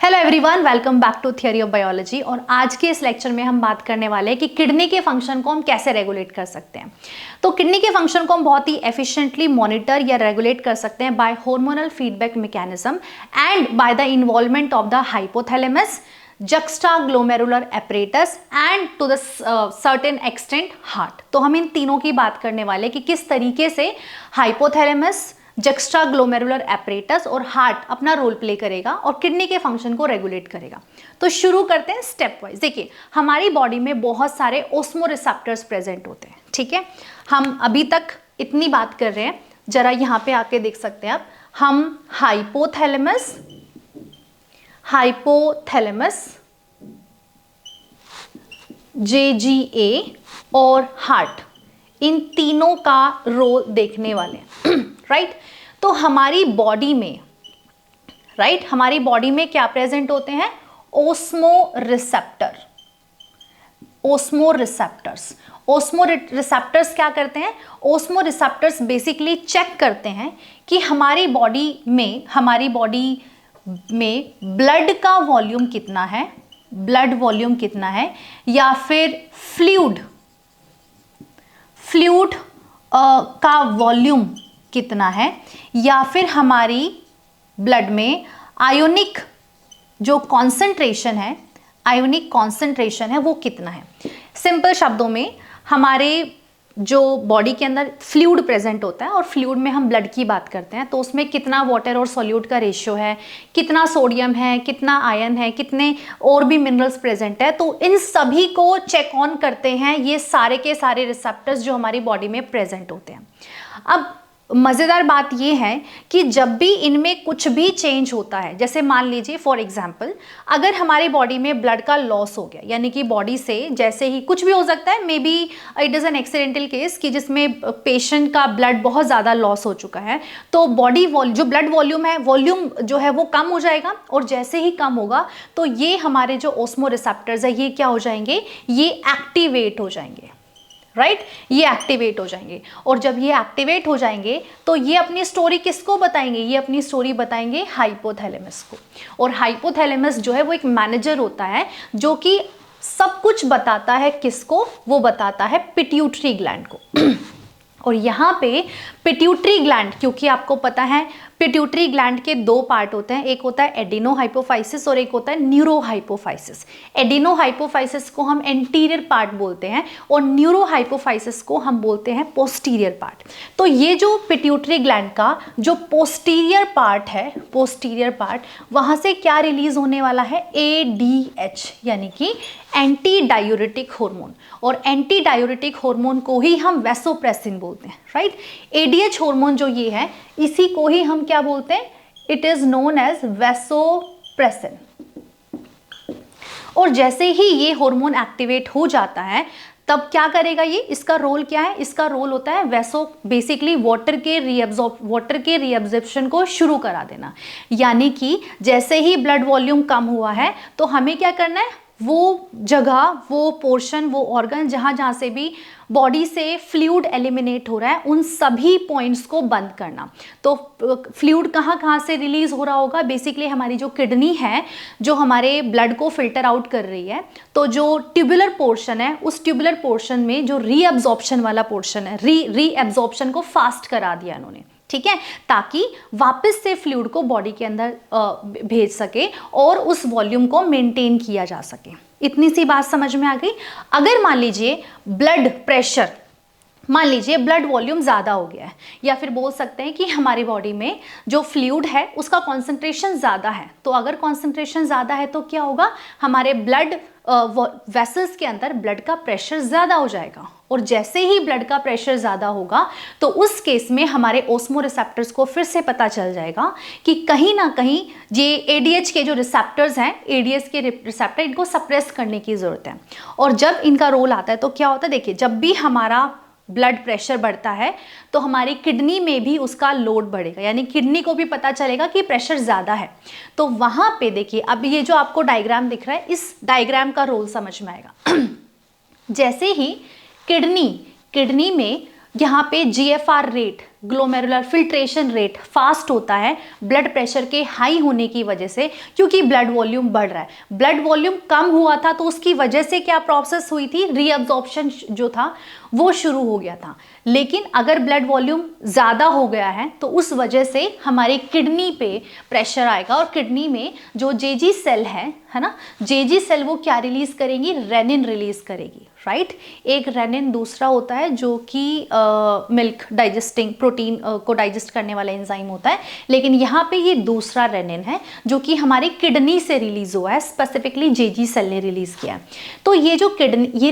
Hello everyone, welcome back to theory of biology. और आज के इस लेक्चर में हम बात करने वाले हैं कि किडनी के फंक्शन को हम कैसे रेगुलेट कर सकते हैं। तो किडनी के फंक्शन को हम बहुत ही एफिशिएंटली मॉनिटर या रेगुलेट कर सकते हैं by hormonal feedback mechanism and by the involvement of the hypothalamus, juxtaglomerular apparatus and to the certain extent heart। तो हम इन तीनों की बात करने वाले कि किस तरीके से हाइपोथैलेमस, juxtaglomerular apparatus और हार्ट अपना रोल प्ले करेगा और किडनी के फंक्शन को रेगुलेट करेगा। तो शुरू करते हैं स्टेप वाइज। देखिए, हमारी बॉडी में बहुत सारे ओस्मोरिसेप्टर्स प्रेजेंट होते हैं, ठीक है। हम अभी तक इतनी बात कर रहे हैं, जरा यहाँ पे आके देख सकते हैं आप। हम हाइपोथैलेमस, JGA और हार्ट, इन तीनों का रोल देखने वाले हैं राइट। तो हमारी बॉडी में हमारी बॉडी में क्या प्रेजेंट होते हैं? ओस्मोरिसेप्टर्स क्या करते हैं? ओस्मोरिसेप्टर्स बेसिकली चेक करते हैं कि हमारी बॉडी में ब्लड का वॉल्यूम कितना है, या फिर फ्लूइड का वॉल्यूम कितना है, या फिर हमारी ब्लड में आयोनिक कॉन्सेंट्रेशन है वो कितना है। सिंपल शब्दों में, हमारे जो बॉडी के अंदर फ्लूइड प्रेजेंट होता है और फ्लूइड में हम ब्लड की बात करते हैं, तो उसमें कितना वाटर और सॉल्यूट का रेशियो है, कितना सोडियम है, कितना आयरन है, कितने और भी मिनरल्स प्रेजेंट है, तो इन सभी को चेक ऑन करते हैं ये सारे के सारे रिसेप्टर्स जो हमारी बॉडी में प्रेजेंट होते हैं। अब मज़ेदार बात यह है कि जब भी इनमें कुछ भी चेंज होता है, जैसे मान लीजिए फॉर एग्जांपल, अगर हमारी बॉडी में ब्लड का लॉस हो गया, यानी कि बॉडी से जैसे ही कुछ भी हो सकता है, may be it is an accidental case कि जिसमें पेशेंट का ब्लड बहुत ज़्यादा लॉस हो चुका है, तो बॉडी जो ब्लड वॉल्यूम जो है वो कम हो जाएगा। और जैसे ही कम होगा तो ये हमारे जो ओस्मोरिसेप्टर्स है ये क्या हो जाएंगे? ये एक्टिवेट हो जाएंगे राइट। ये एक्टिवेट हो जाएंगे, और जब ये एक्टिवेट हो जाएंगे तो ये अपनी स्टोरी किसको बताएंगे? ये अपनी स्टोरी बताएंगे हाइपोथैलेमस को। और हाइपोथैलेमस जो है वो एक मैनेजर होता है जो कि सब कुछ बताता है किसको? वो बताता है पिट्यूटरी ग्लैंड को। और यहाँ पे पिट्यूटरी ग्लैंड, क्योंकि आपको पता है पिट्यूटरी ग्लैंड के दो पार्ट होते हैं, एक होता है एडिनोहाइपोफाइसिस और एक होता है न्यूरोहाइपोफाइसिस। एडिनोहाइपोफाइसिस को हम एंटीरियर पार्ट बोलते हैं और न्यूरोहाइपोफाइसिस को हम बोलते हैं पोस्टीरियर पार्ट। तो ये जो पिट्यूटरी ग्लैंड का जो पोस्टीरियर पार्ट, वहाँ से क्या रिलीज होने वाला है? ADH, यानी कि एंटी डायूरेटिक हार्मोन। और एंटी डायूरेटिक हार्मोन को ही हम वैसोप्रेसिन बोलते हैं राइट। ADH हार्मोन जो ये है, इसी को ही हम क्या बोलते हैं? It is known as vasopressin. और जैसे ही ये हार्मोन एक्टिवेट हो जाता है, तब क्या करेगा ये? इसका रोल क्या है? इसका रोल होता है बेसिकली वाटर के रीअब्जॉर्प्शन को शुरू करा देना। यानी कि जैसे ही ब्लड वॉल्यूम कम हुआ है तो हमें क्या करना है? वो जगह, वो पोर्शन, वो ऑर्गन जहाँ से भी बॉडी से फ्लूइड एलिमिनेट हो रहा है, उन सभी पॉइंट्स को बंद करना। तो फ्लूइड कहाँ से रिलीज हो रहा होगा? बेसिकली हमारी जो किडनी है, जो हमारे ब्लड को फिल्टर आउट कर रही है, तो जो ट्यूबुलर पोर्शन है, उस ट्यूबुलर पोर्शन में जो रीअब्जॉर्प्शन वाला पोर्शन है, रीअब्जॉर्प्शन को फास्ट करा दिया इन्होंने, ठीक है, ताकि वापस से फ्लूइड को बॉडी के अंदर भेज सके और उस वॉल्यूम को मेंटेन किया जा सके। इतनी सी बात समझ में आ गई। अगर मान लीजिए ब्लड वॉल्यूम ज़्यादा हो गया है, या फिर बोल सकते हैं कि हमारी बॉडी में जो फ्लूइड है उसका कॉन्सेंट्रेशन ज़्यादा है, तो अगर कॉन्सेंट्रेशन ज़्यादा है तो क्या होगा? हमारे ब्लड वेसल्स के अंदर ब्लड का प्रेशर ज़्यादा हो जाएगा। और जैसे ही ब्लड का प्रेशर ज़्यादा होगा तो उस केस में हमारे ओस्मोरिसेप्टर्स को फिर से पता चल जाएगा कि कहीं ना कहीं ये ADH के जो रिसेप्टर्स हैं, ADH के रिसेप्टर, इनको सप्रेस करने की ज़रूरत है। और जब इनका रोल आता है तो क्या होता है? देखिए, जब भी हमारा ब्लड प्रेशर बढ़ता है तो हमारी किडनी में भी उसका लोड बढ़ेगा, यानी किडनी को भी पता चलेगा कि प्रेशर ज़्यादा है। तो वहाँ पे देखिए, अब ये जो आपको डायग्राम दिख रहा है, इस डायग्राम का रोल समझ में आएगा। जैसे ही किडनी में यहाँ पे GFR rate glomerular filtration rate fast होता है ब्लड प्रेशर के हाई होने की वजह से, क्योंकि ब्लड वॉल्यूम बढ़ रहा है। ब्लड वॉल्यूम कम हुआ था तो उसकी वजह से क्या प्रोसेस हुई थी, रीअब्जॉर्प्शन जो था वो शुरू हो गया था। लेकिन अगर ब्लड वॉल्यूम ज़्यादा हो गया है तो उस वजह से हमारी किडनी पे प्रेशर आएगा, और किडनी में जो जेजी सेल है ना, जेजी सेल वो क्या रिलीज करेंगी, रेनिन रिलीज करेगी, राइट। एक रेनिन दूसरा होता है जो कि मिल्क डाइजेस्टिंग प्रोटीन को डाइजेस्ट करने वाला एंजाइम होता है, लेकिन यहाँ पे ये दूसरा रेनिन है जो कि हमारी किडनी से रिलीज हुआ है, स्पेसिफिकली जेजी सेल ने रिलीज किया है। तो ये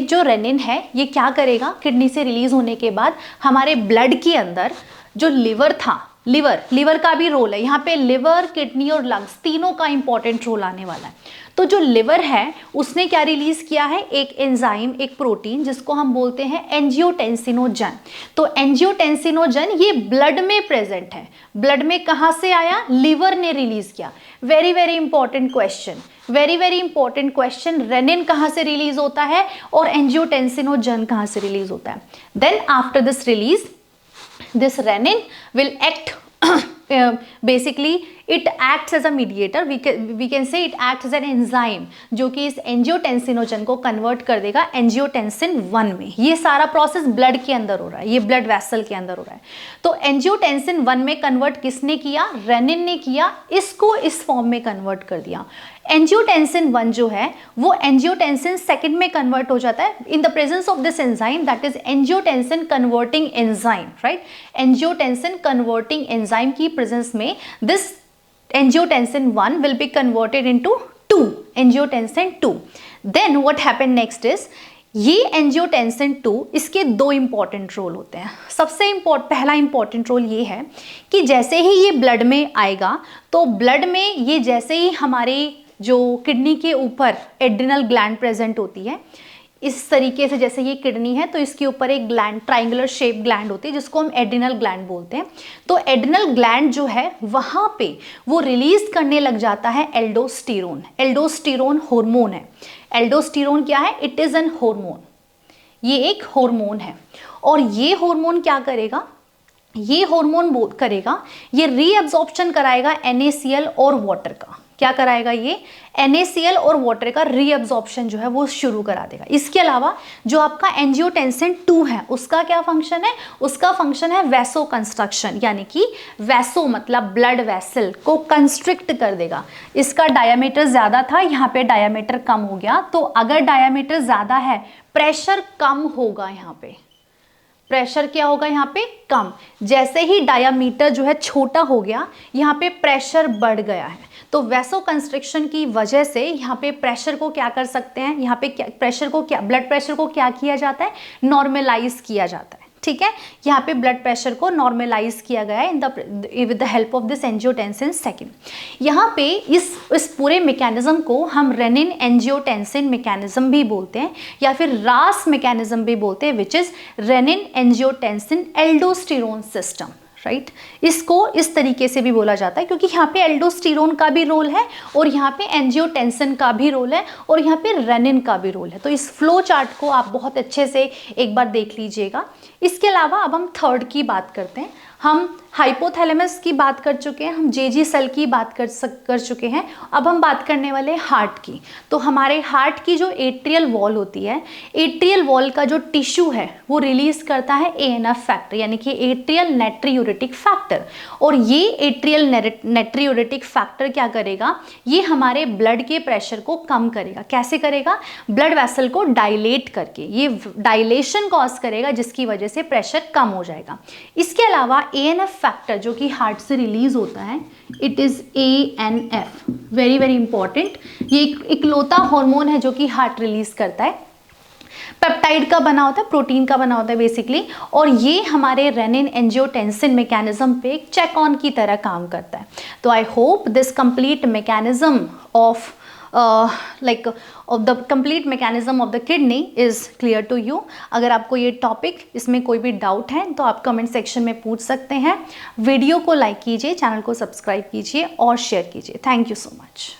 जो रेनिन है ये क्या करेगा, किडनी से रिलीज होने के बाद हमारे ब्लड के अंदर जो लिवर था, लिवर का भी रोल है यहाँ पे, लिवर, किडनी और लंग्स तीनों का इंपॉर्टेंट रोल आने वाला है। तो जो लिवर है उसने क्या रिलीज किया है, एक एंजाइम, एक प्रोटीन जिसको हम बोलते हैं एंजियोटेंसिनोजन। तो एंजियोटेंसिनोजन ये ब्लड में प्रेजेंट है। ब्लड में कहाँ से आया, लिवर ने रिलीज किया। Very very important question, very very important question, renin कहाँ से रिलीज होता है और एंजियोटेंसिनोजन कहाँ से रिलीज होता है। Then after this release, this renin will act basically it acts as a mediator, we can say it acts as an enzyme जो कि इस एंजियोटेंसिनोजन को कन्वर्ट कर देगा एंजियोटेंसिन 1 में। ये सारा प्रोसेस ब्लड के अंदर हो रहा है, ये ब्लड वेसल के अंदर हो रहा है। तो एंजियोटेंसिन 1 में कन्वर्ट किसने किया, रेनिन ने किया, इसको इस फॉर्म में कन्वर्ट कर दिया। एंजियोटेंसिन 1 जो है वो एंजियोटेंसिन 2 में कन्वर्ट हो जाता है in the presence of this enzyme, that is angiotensin converting enzyme, right. Angiotensin converting enzyme की प्रेजेंस में this angiotensin 1 will be converted into 2, angiotensin 2. Then what happened next is, ये angiotensin 2 इसके दो important role होते हैं। सबसे पहला important role ये है कि जैसे ही ये ब्लड में आएगा तो ब्लड में ये जैसे ही हमारे जो किडनी के ऊपर एड्रिनल ग्लैंड प्रेजेंट होती है, इस तरीके से जैसे ये किडनी है तो इसके ऊपर एक ग्लैंड, ट्राइंगुलर शेप ग्लैंड होती है जिसको हम एड्रिनल ग्लैंड बोलते हैं। तो एड्रिनल ग्लैंड जो है वहाँ पे वो रिलीज करने लग जाता है एल्डोस्टेरोन। एल्डोस्टेरोन हार्मोन है। एल्डोस्टेरोन क्या है, इट इज एन हार्मोन, ये एक हार्मोन है। और ये हार्मोन क्या करेगा, ये हार्मोन करेगा, ये रीअब्जॉर्प्शन कराएगा NaCl और वाटर का। क्या कराएगा, ये NaCl और वाटर का रीअब्जॉर्प्शन जो है वो शुरू करा देगा। इसके अलावा जो आपका एंजियोटेंसिन 2 है उसका क्या फंक्शन है, उसका फंक्शन है वैसो कंस्ट्रक्शन, यानी कि वैसो मतलब ब्लड वेसल को कंस्ट्रिक्ट कर देगा। इसका डायामीटर ज्यादा था, यहाँ पे डायामीटर कम हो गया। तो अगर डायामीटर ज्यादा है प्रेशर कम होगा, यहाँ पे प्रेशर क्या होगा, यहाँ पे कम। जैसे ही डायामीटर जो है छोटा हो गया, यहाँ पे प्रेशर बढ़ गया है। तो वैसो कंस्ट्रिक्शन की वजह से यहाँ पे प्रेशर को क्या कर सकते हैं, यहाँ पे प्रेशर को क्या, ब्लड प्रेशर को क्या किया जाता है, नॉर्मलाइज किया जाता है। ठीक है, यहाँ पे ब्लड प्रेशर को नॉर्मलाइज किया गया है with the help of this angiotensin 2। यहाँ पे इस पूरे मैकेनिज्म को हम रेनिन एंजियोटेंसिन मैकेनिज्म भी बोलते हैं या फिर रास मैकेनिज्म भी बोलते हैं, which is renin angiotensin aldosterone system, right. इसको इस तरीके से भी बोला जाता है क्योंकि यहाँ पे एल्डोस्टेरोन का भी रोल है और यहाँ पे एंजियोटेंसिन का भी रोल है और यहाँ पे रेनिन का भी रोल है। तो इस फ्लो चार्ट को आप बहुत अच्छे से एक बार देख लीजिएगा। इसके अलावा अब हम थर्ड की बात करते हैं। हम हाइपोथैलेमस की बात कर चुके हैं, हम जेजी सेल की बात कर चुके हैं। अब हम बात करने वाले हार्ट की। तो हमारे हार्ट की जो एट्रियल वॉल होती है, एट्रियल वॉल का जो टिश्यू है वो रिलीज करता है ANF फैक्टर, यानी कि एट्रियल नाइट्रियूरेटिक फैक्टर। और ये एट्रियल नाइट्रियूरेटिक फैक्टर क्या करेगा, ये हमारे ब्लड के प्रेशर को कम करेगा। कैसे करेगा, ब्लड वेसल को डायलेट करके, ये डायलेशन कॉज करेगा जिसकी वजह से प्रेशर कम हो जाएगा। इसके अलावा ANF फैक्टर जो कि हार्ट से रिलीज होता है, it is ANF, very very important. ये इकलौता हार्मोन है जो कि हार्ट रिलीज करता है। पेप्टाइड का बना होता है, प्रोटीन का बना होता है बेसिकली, और ये हमारे रेनिन एंजियोटेंसिन मैकेनिज्म पे एक चेक ऑन की तरह काम करता है। तो I hope this complete mechanism of of the complete mechanism of the kidney is clear to you। अगर आपको ये टॉपिक, इसमें कोई भी डाउट है तो आप कमेंट सेक्शन में पूछ सकते हैं। वीडियो को लाइक कीजिए, चैनल को सब्सक्राइब कीजिए और शेयर कीजिए। Thank you so much.